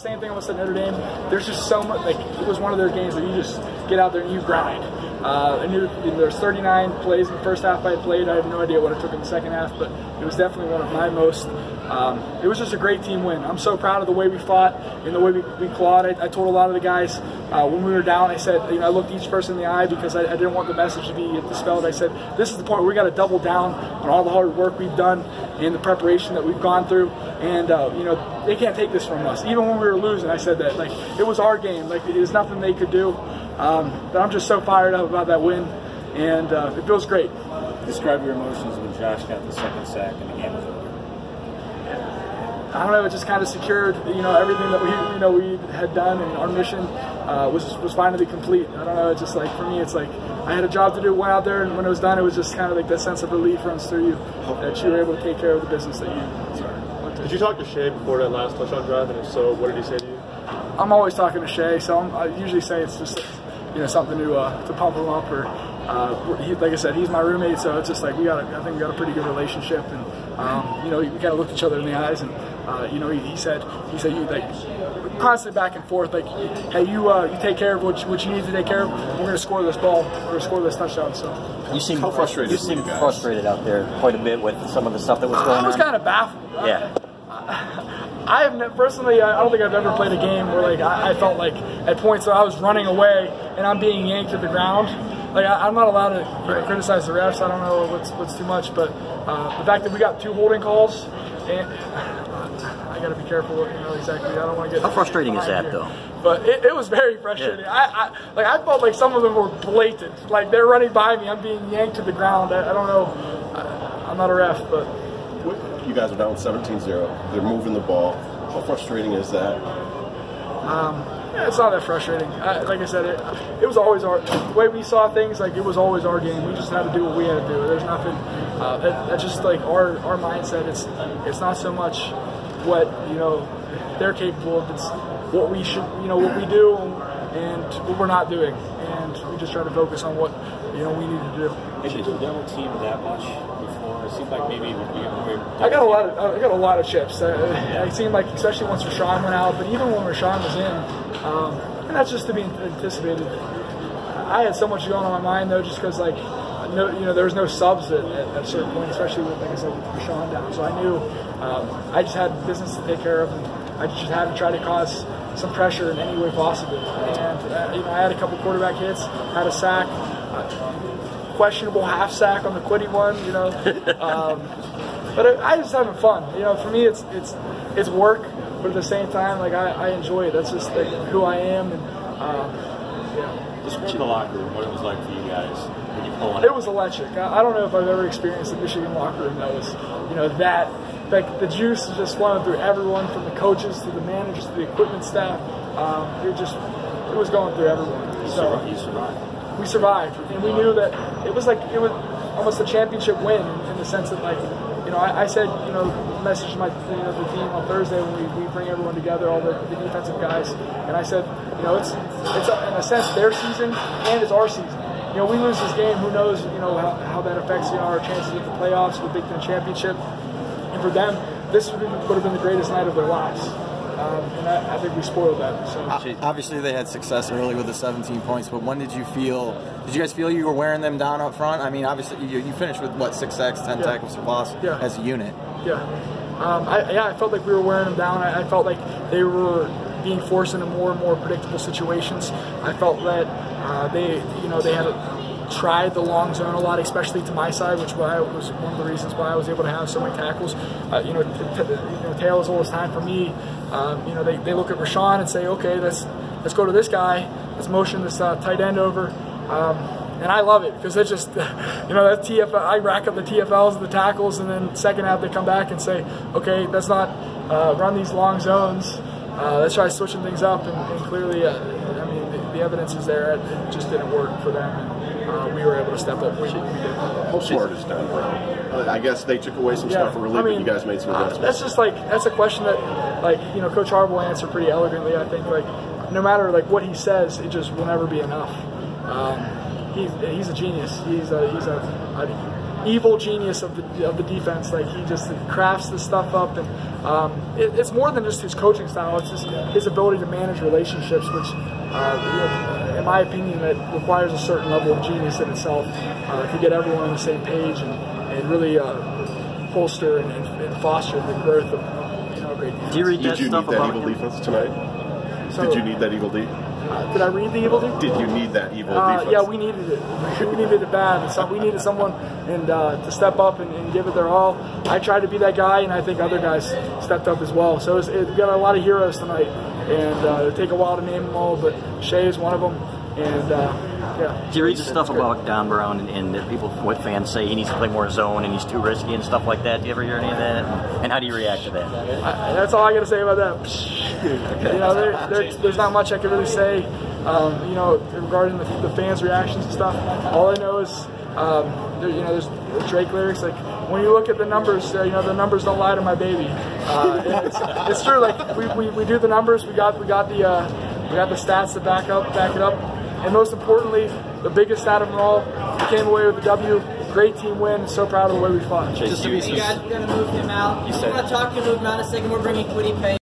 same thing almost at Notre Dame. There's just so much, like, it was one of their games where you just get out there and you grind. I knew there's 39 plays in the first half I had played. I had no idea what it took in the second half, but it was definitely one of my most. It was just a great team win. I'm so proud of the way we fought and the way we clawed. I told a lot of the guys when we were down, I said, I looked each person in the eye because I didn't want the message to be dispelled. I said, this is the point where we got to double down on all the hard work we've done and the preparation that we've gone through. And, they can't take this from us. Even when we were losing, I said that. Like, it was our game. Like, there's nothing they could do. But I'm just so fired up about that win, and it feels great. Describe your emotions when Josh got the second sack and the game was over. I don't know. It just kind of secured, everything that we had done, and our mission was finally complete. I don't know. It's just like, for me, it's like I had a job to do. Went out there, and when it was done, it was just kind of like that sense of relief runs through you that you were able to take care of the business that you. Did you talk to Shea before that last touchdown drive, and if so, what did he say to you? I'm always talking to Shea, so I usually say it's just something to pump him up, or like I said, he's my roommate, so it's just like I think we got a pretty good relationship, and we kind of looked each other in the eyes, and he said you like constantly back and forth, like, hey, you take care of what you need to take care of. We're going to score this ball. We're going to score this touchdown. So you seem frustrated. You seem frustrated out there quite a bit with some of the stuff that was going on. I was kind of baffled. Yeah. I have personally, I don't think I've ever played a game where like I felt like at points where I was running away and I'm being yanked to the ground. Like I'm not allowed to criticize the refs. I don't know what's too much, but the fact that we got 2 holding calls, and I got to be careful. Exactly. I don't want to get. How frustrating is that, though? But it was very frustrating. Yeah. I felt like some of them were blatant. Like they're running by me, I'm being yanked to the ground. I don't know. I'm not a ref, but. You guys are down 17-0. They're moving the ball. How frustrating is that? It's not that frustrating. Like I said, it was always the way we saw things. Like, it was always our game. We just had to do what we had to do. There's nothing. That's just like our mindset. It's not so much what they're capable of. It's what we should, what we do and what we're not doing. And we just try to focus on what we need to do. Have you done a team that much before? It seemed like maybe I got a lot of chips. It seemed like, especially once Rashawn went out, but even when Rashawn was in, and that's just to be anticipated. I had so much going on in my mind though, just because there was no subs at a certain point, especially with, like I said, with Rashawn down. So I knew I just had business to take care of, and I just had to try to cause some pressure in any way possible. And I had a couple quarterback hits, had a sack. Questionable half sack on the Quiddy one, but I just having fun. For me, it's work, but at the same time, like I enjoy it. That's just like who I am, and Describe the locker room, what it was like for you guys when you pull on it. It was electric. I don't know if I've ever experienced a Michigan locker room that was, that like the juice is just flowing through everyone, from the coaches to the managers to the equipment staff. It was going through everyone. So you survived. We survived, and we knew that it was almost a championship win in the sense that, like, I said, message my the team on Thursday when we bring everyone together, all the defensive guys, and I said, it's in a sense their season and it's our season. We lose this game, who knows, how that affects our chances at the playoffs, the Big Ten championship, and for them, this would have been the greatest night of their lives. And I think we spoiled that. So. Obviously, they had success early with the 17 points, but when did you guys feel you were wearing them down up front? I mean, obviously, you finished with, what, 6 sacks, 10 tackles for loss as a unit. Yeah. I felt like we were wearing them down. I felt like they were being forced into more and more predictable situations. I felt that they had tried the long zone a lot, especially to my side, which was one of the reasons why I was able to have so many tackles. Tail is all this time for me. They look at Rashawn and say, okay, let's go to this guy, let's motion this tight end over, and I love it because it's just, that TFL. I rack up the TFLs and the tackles, and then second half they come back and say, okay, let's not run these long zones. Let's try switching things up, and clearly, the evidence is there. It just didn't work for them. And we were able to step up. We did. How smart is Dan Brown? I guess they took away some stuff for relief, but you guys made some adjustments. That's a question that, Coach Harbaugh will answer pretty elegantly. I think, no matter what he says, it just will never be enough. He's a genius. evil genius of the defense. Like, he just crafts this stuff up, and it's more than just his coaching style. It's just his ability to manage relationships, which, in my opinion, that requires a certain level of genius in itself to get everyone on the same page and really bolster and foster the growth of a great defense. Did you need that evil defense tonight? So, did you need that evil D? Did I read the evil D? Did you need that evil defense? Yeah, we needed it. We needed it bad. And so we needed someone to step up and give it their all. I tried to be that guy, and I think other guys stepped up as well. So we got a lot of heroes tonight, and it'll take a while to name them all, but Shea is one of them. And yeah. Do you read the stuff about Don Brown and that people, what fans say he needs to play more zone and he's too risky and stuff like that? Do you ever hear any of that? And how do you react to that? That's all I got to say about that. You know, there's not much I can really say. You know, regarding the fans' reactions and stuff. All I know is, you know, there's Drake lyrics like, when you look at the numbers, you know, the numbers don't lie to my baby. It's true. Like we do the numbers. We got the stats to back it up. And most importantly, the biggest stat of them all, we came away with a W. Great team win. So proud of the way we fought. You guys, we're going to move him out. We're going to talk to him, move him out in a second. We're bringing Quiddy Pay